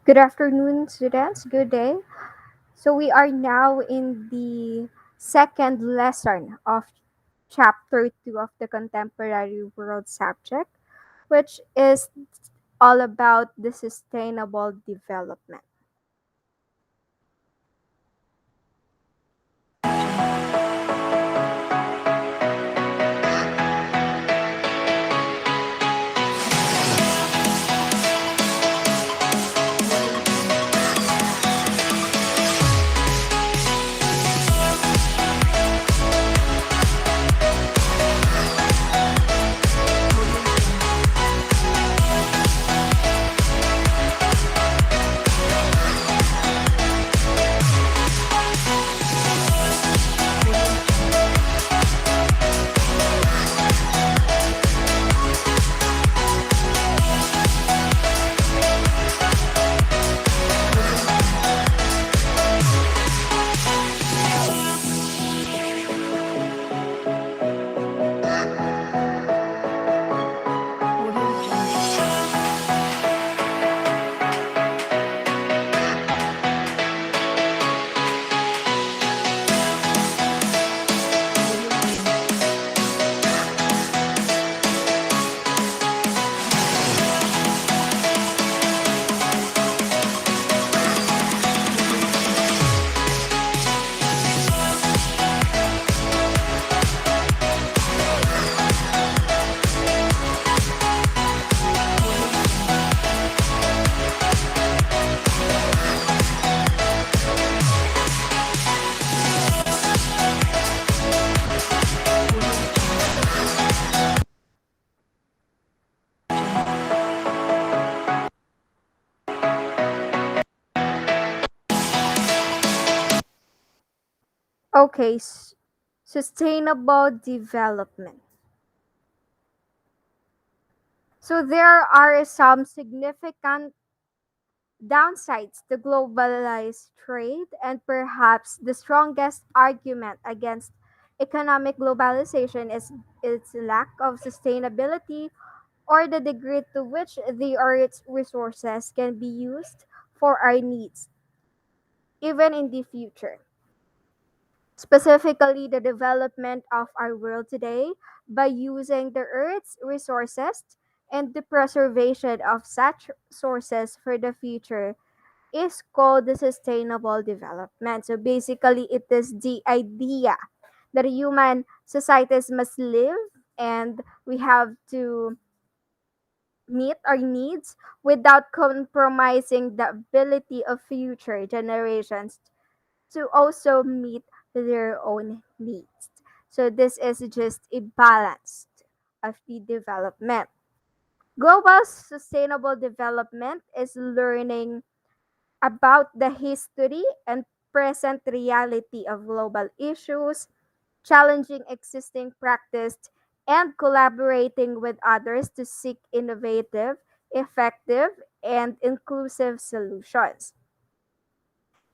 Good afternoon, students. Good day. So, we are now in the second lesson of chapter 2 of the contemporary world subject, which is all about the sustainable development. Okay, sustainable development. So, there are some significant downsides to globalized trade, and perhaps the strongest argument against economic globalization is its lack of sustainability or the degree to which the Earth's resources can be used for our needs, even in the future. Specifically, the development of our world today by using the Earth's resources and the preservation of such sources for the future is called the sustainable development. So basically, it is the idea that human societies must live and we have to meet our needs without compromising the ability of future generations to also meet their own needs. So this is just a balance of the development. Global sustainable development is learning about the history and present reality of global issues, challenging existing practice, and collaborating with others to seek innovative, effective, and inclusive solutions.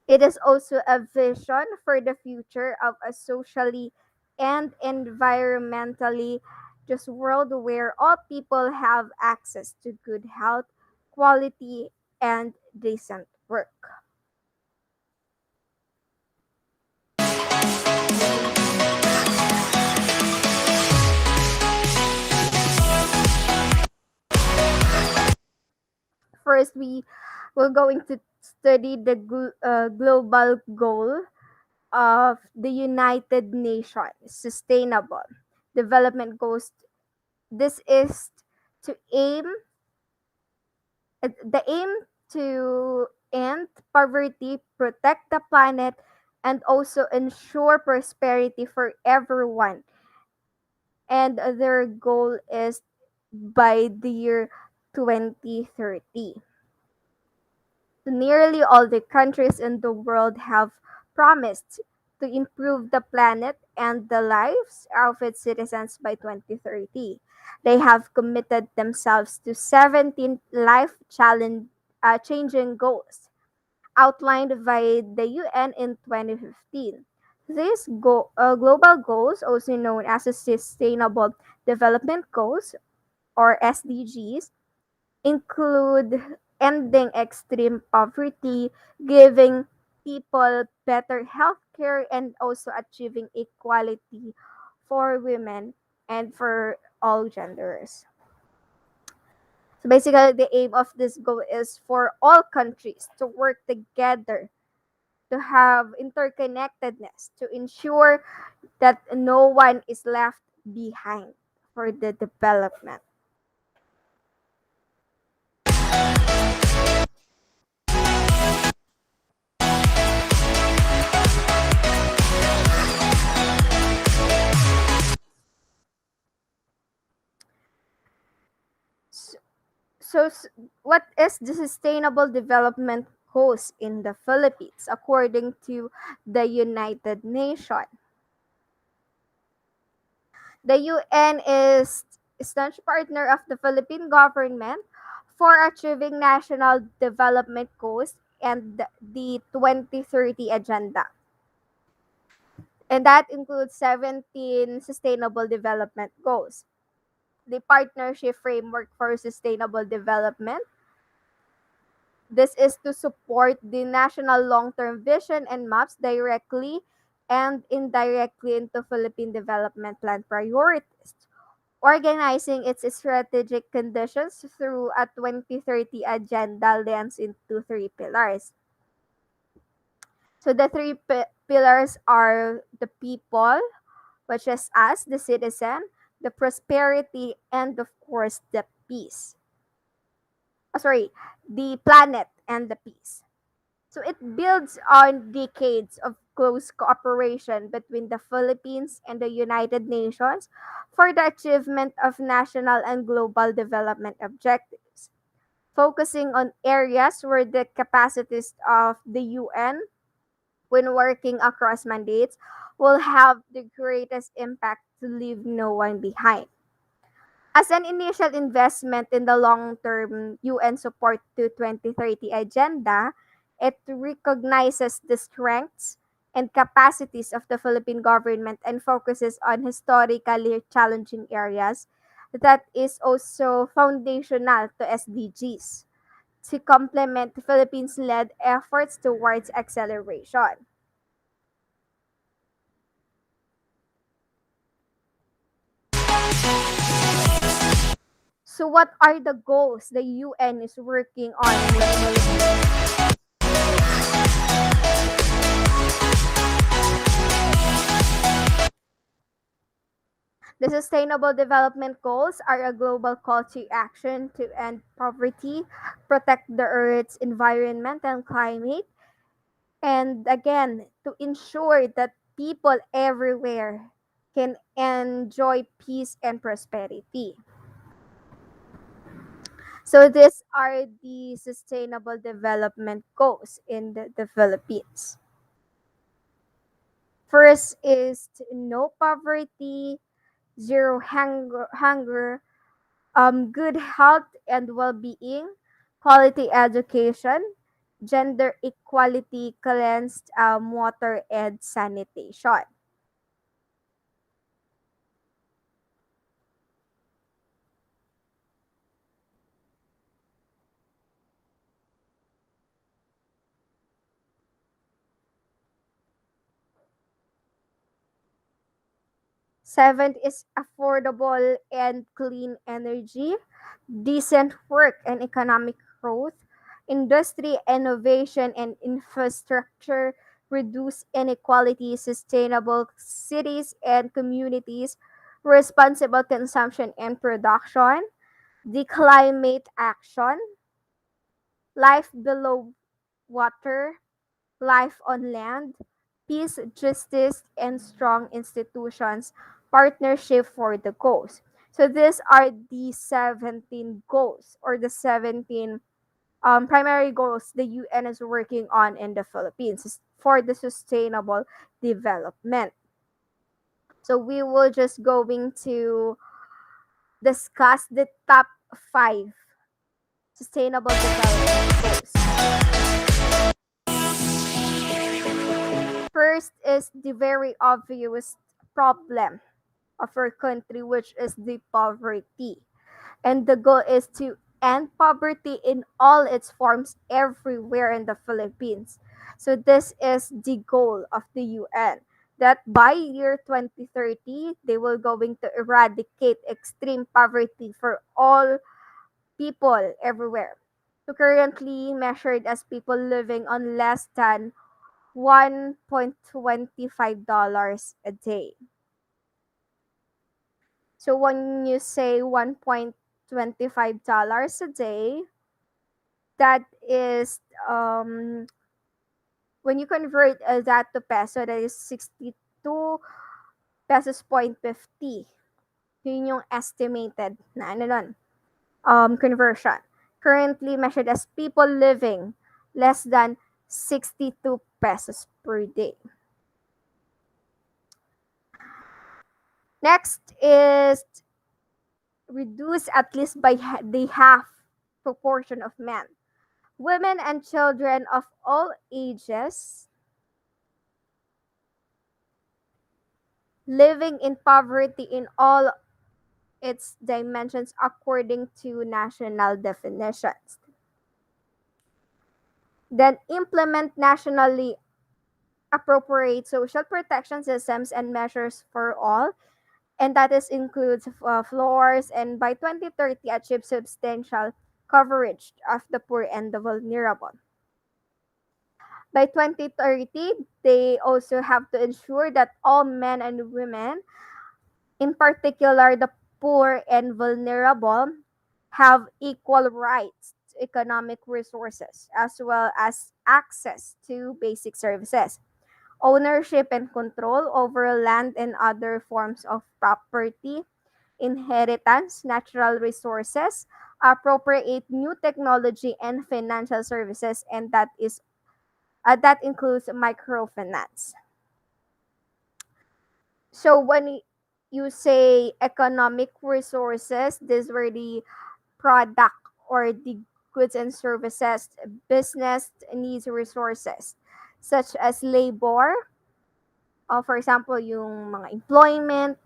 It is also a vision for the future of a socially and environmentally just world where all people have access to good health, quality, and decent work. First, we will going to study the global goal of the United Nations Sustainable Development Goals. This is to the aim to end poverty, protect the planet, and also ensure prosperity for everyone. And their goal is by the year 2030. Nearly all the countries in the world have promised to improve the planet and the lives of its citizens by 2030. They have committed themselves to 17 life challenge, changing goals outlined by the UN in 2015. These global goals, also known as the Sustainable Development Goals or SDGs, include ending extreme poverty, giving people better health care, and also achieving equality for women and for all genders. So basically, the aim of this goal is for all countries to work together to have interconnectedness to ensure that no one is left behind for the development. So, what is the sustainable development goals in the Philippines according to the United Nations? The UN is staunch partner of the Philippine government for achieving national development goals and the 2030 agenda. And that includes 17 sustainable development goals. The partnership framework for sustainable development. This is to support the national long-term vision and maps directly and indirectly into Philippine development plan priorities, organizing its strategic conditions through a 2030 agenda lens into three pillars. So the three pillars are the people, which is us, the citizen, the prosperity, and of course the peace. Oh, sorry, the planet and the peace. So it builds on decades of close cooperation between the Philippines and the United Nations for the achievement of national and global development objectives, focusing on areas where the capacities of the UN, when working across mandates, will have the greatest impact to leave no one behind. As an initial investment in the long-term UN support to 2030 agenda, it recognizes the strengths and capacities of the Philippine government and focuses on historically challenging areas that is also foundational to SDGs to complement the Philippines-led efforts towards acceleration. So what are the goals the UN is working on in the Philippines? The Sustainable Development Goals are a global call to action to end poverty, protect the Earth's environment and climate, and again, to ensure that people everywhere can enjoy peace and prosperity. So these are the Sustainable Development Goals in the Philippines. First is no poverty, zero hunger, good health and well-being, quality education, gender equality, cleansed water, and sanitation. Seventh is affordable and clean energy, decent work and economic growth, industry, innovation, and infrastructure, reduce inequality, sustainable cities and communities, responsible consumption and production, the climate action, life below water, life on land, peace, justice, and strong institutions, partnership for the goals. So these are the 17 goals or the 17 primary goals the UN is working on in the Philippines for the sustainable development. So we will just going to discuss the top 5 sustainable development goals. First is the very obvious problem of our country, which is the poverty. And the goal is to end poverty in all its forms everywhere in the Philippines. So this is the goal of the UN, that by year 2030 they will going to eradicate extreme poverty for all people everywhere. So currently measured as people living on less than $1.25 a day. So when you say $1.25 a day, that is when you convert that to peso, that is 62 pesos point 50. Yun yung estimated na ano nun, conversion. Currently measured as people living less than 62 pesos per day. Next is reduce at least by the half proportion of men. Women and children of all ages living in poverty in all its dimensions according to national definitions. Then implement nationally appropriate social protection systems and measures for all, and that is includes floors, and by 2030 achieve substantial coverage of the poor and the vulnerable. By 2030, they also have to ensure that all men and women, in particular the poor and vulnerable, have equal rights to economic resources as well as access to basic services, ownership and control over land and other forms of property, inheritance, natural resources, appropriate new technology and financial services, and that includes microfinance. So when you say economic resources, these were the product or the goods and services business needs resources such as labor, for example, yung mga employment,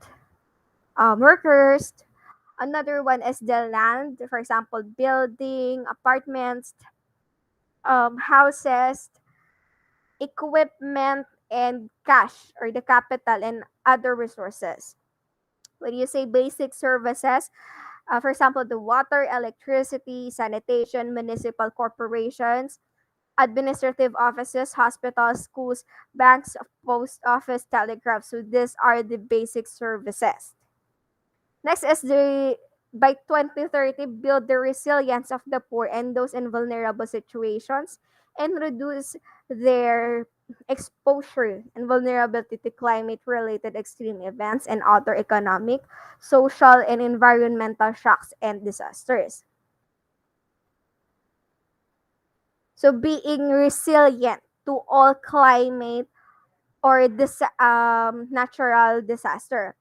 workers. Another one is the land, for example, building, apartments, houses, equipment, and cash or the capital and other resources. When you say basic services, for example, the water, electricity, sanitation, municipal corporations, administrative offices, hospitals, schools, banks, post office, telegraph. So these are the basic services. Next is the by 2030 build the resilience of the poor and those in vulnerable situations and reduce their exposure and vulnerability to climate related extreme events and other economic, social, and environmental shocks and disasters. So being resilient to all climate or natural disaster.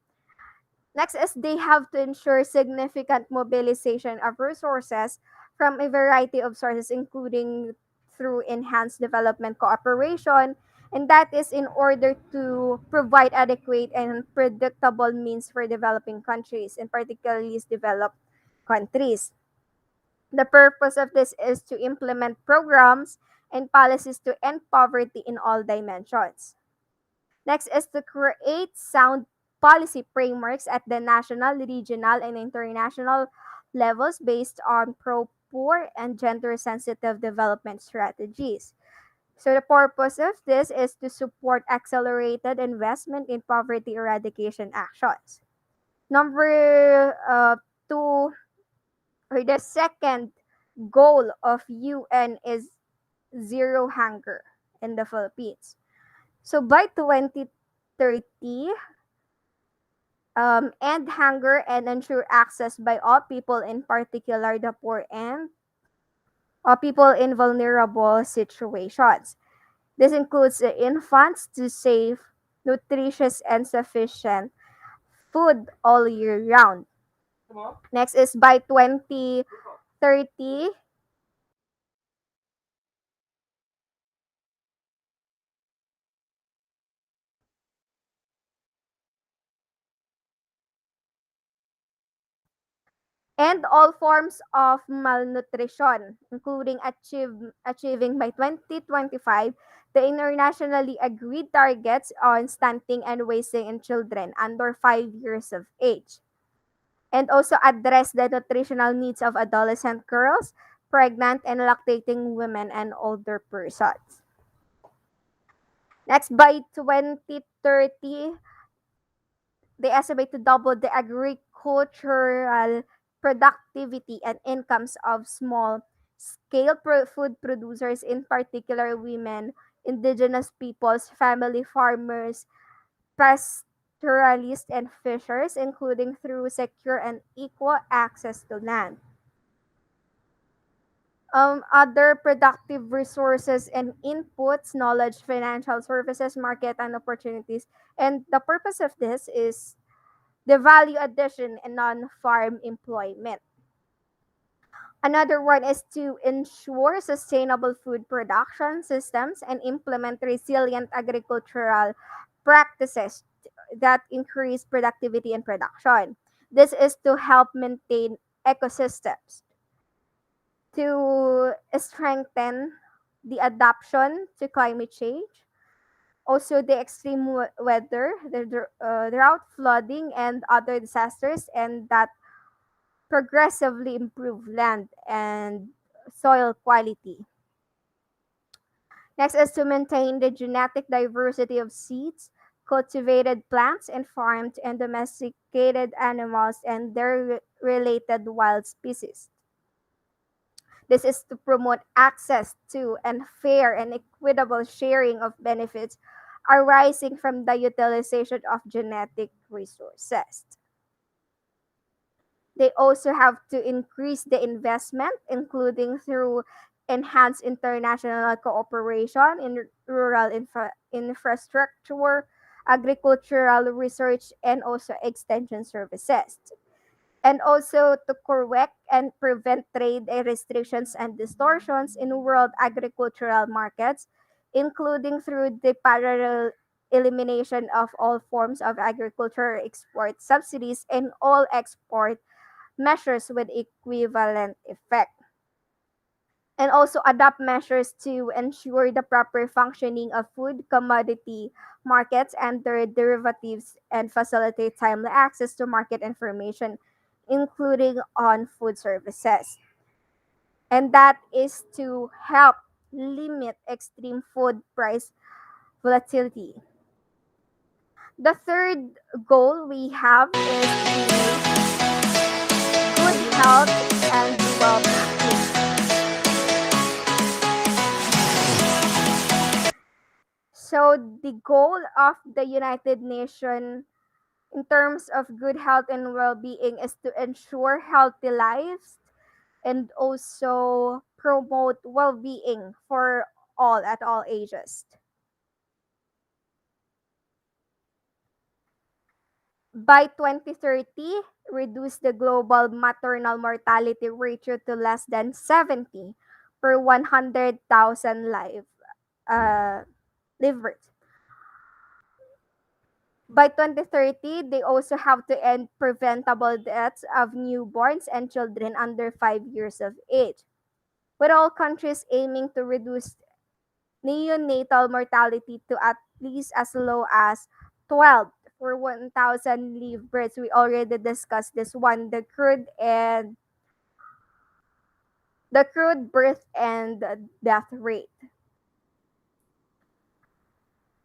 Next is they have to ensure significant mobilization of resources from a variety of sources, including through enhanced development cooperation, and that is in order to provide adequate and predictable means for developing countries, and particularly least developed countries. The purpose of this is to implement programs and policies to end poverty in all dimensions. Next is to create sound policy frameworks at the national, regional, and international levels based on pro-poor and gender-sensitive development strategies. So the purpose of this is to support accelerated investment in poverty eradication actions. Number two, or the second goal of UN is zero hunger in the Philippines. So by 2030, end hunger and ensure access by all people, in particular the poor and people in vulnerable situations. This includes the infants to safe, nutritious, and sufficient food all year round. Next is by 2030, and all forms of malnutrition, including achieving by 2025 the internationally agreed targets on stunting and wasting in children under 5 years of age, and also address the nutritional needs of adolescent girls, pregnant and lactating women, and older persons. Next, by 2030, they estimate to double the agricultural productivity and incomes of small scale food producers, in particular women, indigenous peoples, family farmers, pastoralists, and fishers, including through secure and equal access to land. Other productive resources and inputs, knowledge, financial services, market, and opportunities. And the purpose of this is the value addition and non-farm employment. Another one is to ensure sustainable food production systems and implement resilient agricultural practices that increase productivity and production. This is to help maintain ecosystems, to strengthen the adaptation to climate change, also the extreme weather, the drought, flooding, and other disasters, and that progressively improve land and soil quality. Next is to maintain the genetic diversity of seeds, cultivated plants, and farmed and domesticated animals and their related wild species. This is to promote access to and fair and equitable sharing of benefits arising from the utilization of genetic resources. They also have to increase the investment, including through enhanced international cooperation in rural infrastructure, agricultural research, and also extension services. And also to correct and prevent trade restrictions and distortions in world agricultural markets, including through the parallel elimination of all forms of agriculture export subsidies and all export measures with equivalent effect, and also adopt measures to ensure the proper functioning of food commodity markets and their derivatives and facilitate timely access to market information, including on food services. And that is to help limit extreme food price volatility. The third goal we have is the good health and well-being. So the goal of the United Nations in terms of good health and well-being is to ensure healthy lives and also promote well-being for all at all ages. By 2030, reduce the global maternal mortality ratio to less than 70 per 100,000 live births. By 2030, they also have to end preventable deaths of newborns and children under 5 years of age, with all countries aiming to reduce neonatal mortality to at least as low as 12 for 1,000 live births. We already discussed this one, the crude birth and death rate.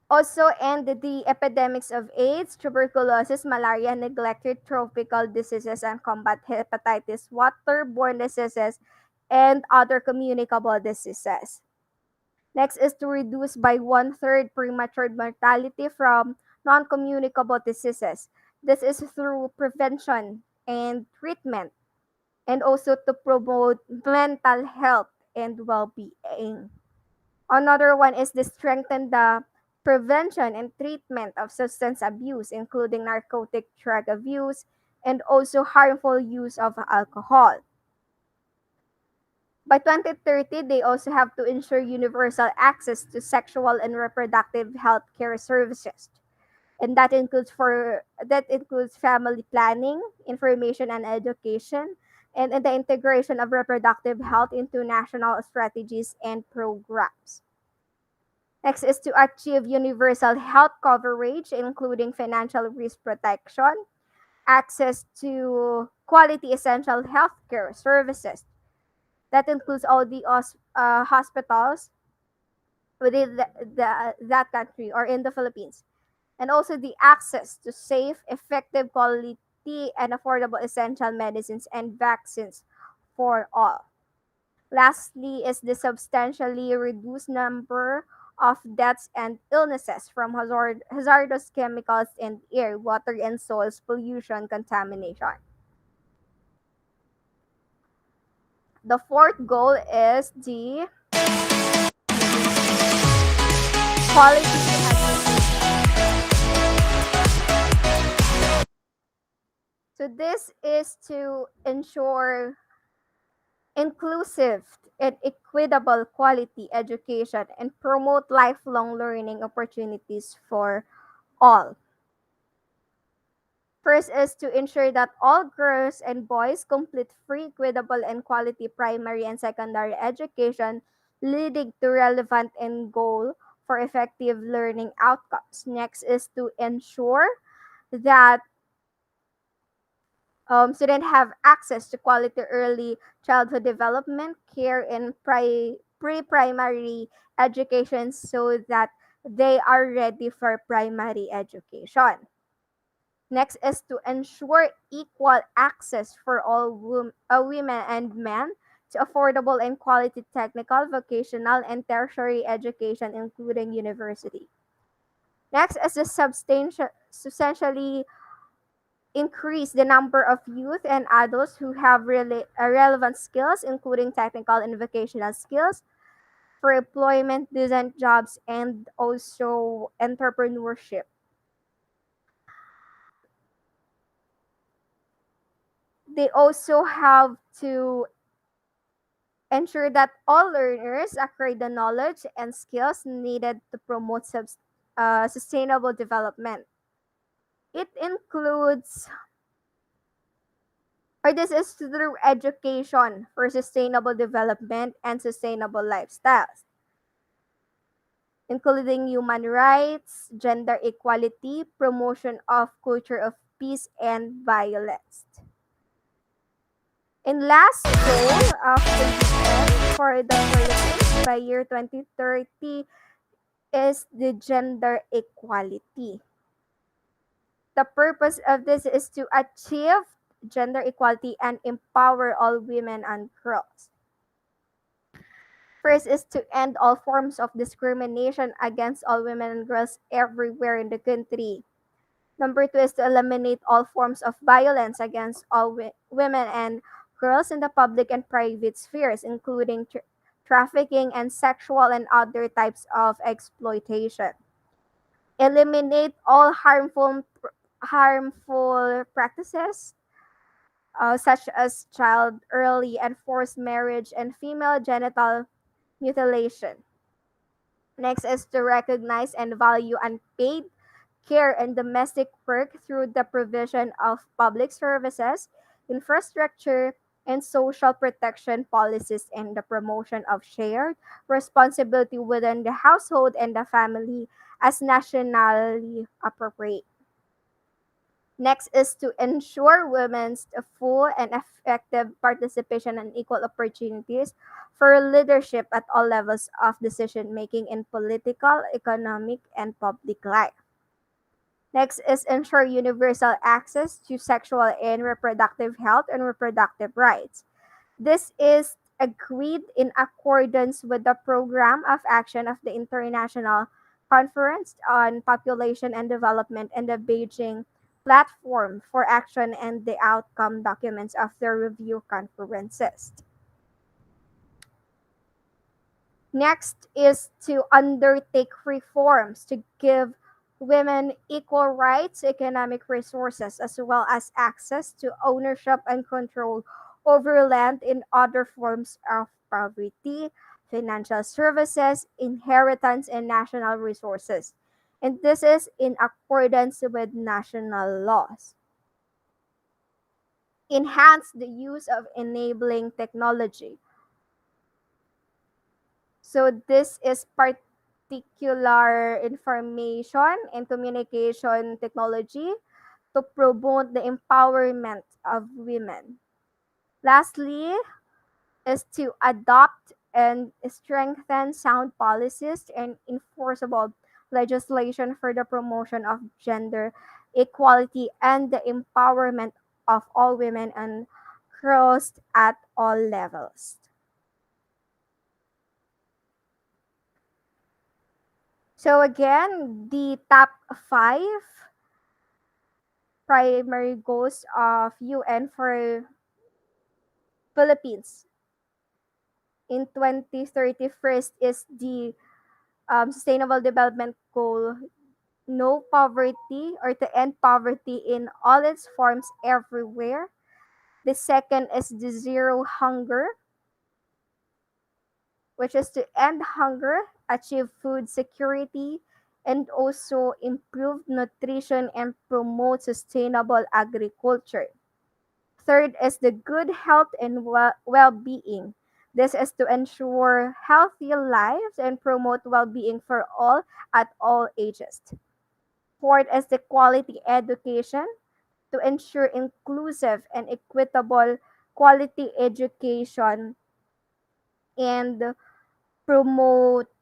Also end the epidemics of AIDS, tuberculosis, malaria, neglected tropical diseases, and combat hepatitis, waterborne diseases, and other communicable diseases. Next is to reduce by one-third premature mortality from non-communicable diseases. This is through prevention and treatment, and also to promote mental health and well-being. Another one is to strengthen the prevention and treatment of substance abuse, including narcotic drug abuse and also harmful use of alcohol. By 2030, they also have to ensure universal access to sexual and reproductive health care services. And that includes family planning, information and education, and the integration of reproductive health into national strategies and programs. Next is to achieve universal health coverage, including financial risk protection, access to quality essential healthcare services. That includes all the hospitals within that country or in the Philippines. And also the access to safe, effective, quality, and affordable essential medicines and vaccines for all. Lastly, is the substantially reduced number of deaths and illnesses from hazardous chemicals in air, water, and soils pollution contamination. The fourth goal is the quality education. So this is to ensure inclusive and equitable quality education and promote lifelong learning opportunities for all. First is to ensure that all girls and boys complete free, equitable, and quality primary and secondary education, leading to relevant and goal for effective learning outcomes. Next is to ensure that students have access to quality early childhood development care and pre-primary education so that they are ready for primary education. Next is to ensure equal access for all women and men to affordable and quality technical, vocational, and tertiary education, including university. Next is to substantially increase the number of youth and adults who have relevant skills, including technical and vocational skills, for employment, decent jobs, and also entrepreneurship. They also have to ensure that all learners acquire the knowledge and skills needed to promote sustainable development. It includes, or this is through education for sustainable development and sustainable lifestyles, including human rights, gender equality, promotion of culture of peace and violence. And last goal of the UN for the Philippines by year 2030 is the gender equality. The purpose of this is to achieve gender equality and empower all women and girls. First is to end all forms of discrimination against all women and girls everywhere in the country. Number two is to eliminate all forms of violence against all women and girls in the public and private spheres, including trafficking and sexual and other types of exploitation. Eliminate all harmful practices such as child early and forced marriage and female genital mutilation. Next is to recognize and value unpaid care and domestic work through the provision of public services, infrastructure, and social protection policies and the promotion of shared responsibility within the household and the family as nationally appropriate. Next is to ensure women's full and effective participation and equal opportunities for leadership at all levels of decision making in political, economic, and public life. Next is ensure universal access to sexual and reproductive health and reproductive rights. This is agreed in accordance with the Program of Action of the International Conference on Population and Development and the Beijing Platform for Action and the outcome documents of the review conferences. Next is to undertake reforms to give women equal rights, economic resources, as well as access to ownership and control over land in other forms of property, financial services, inheritance, and national resources. And this is in accordance with national laws. enhance the use of enabling technology. So this is particular information and communication technology to promote the empowerment of women. Lastly, is to adopt and strengthen sound policies and enforceable legislation for the promotion of gender equality and the empowerment of all women and girls at all levels. So again, the top five primary goals of UN for Philippines in 2030 first is the Sustainable Development Goal no poverty or to end poverty in all its forms everywhere. The second is the zero hunger, which is to end hunger, achieve food security, and also improve nutrition and promote sustainable agriculture. Third is the good health and well being. This is to ensure healthy lives and promote well being for all at all ages. Fourth is the quality education to ensure inclusive and equitable quality education and promote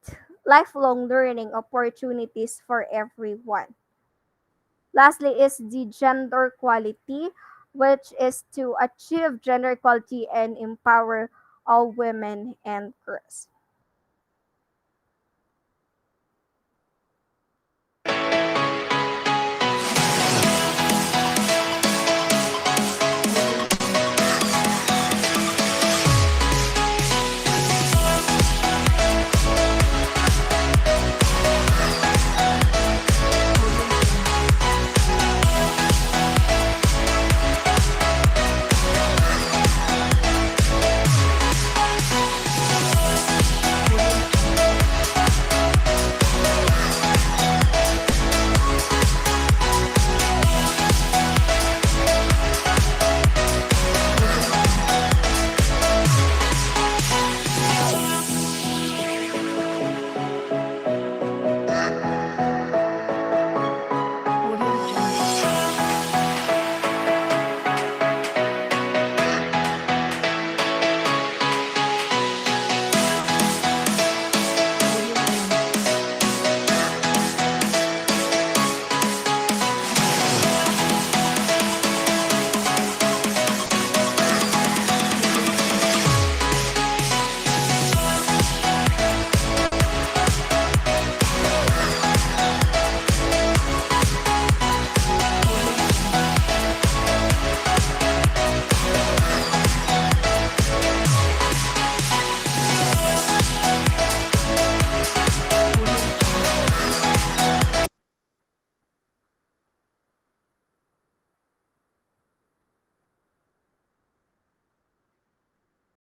lifelong learning opportunities for everyone. Lastly is the gender equality, which is to achieve gender equality and empower all women and girls.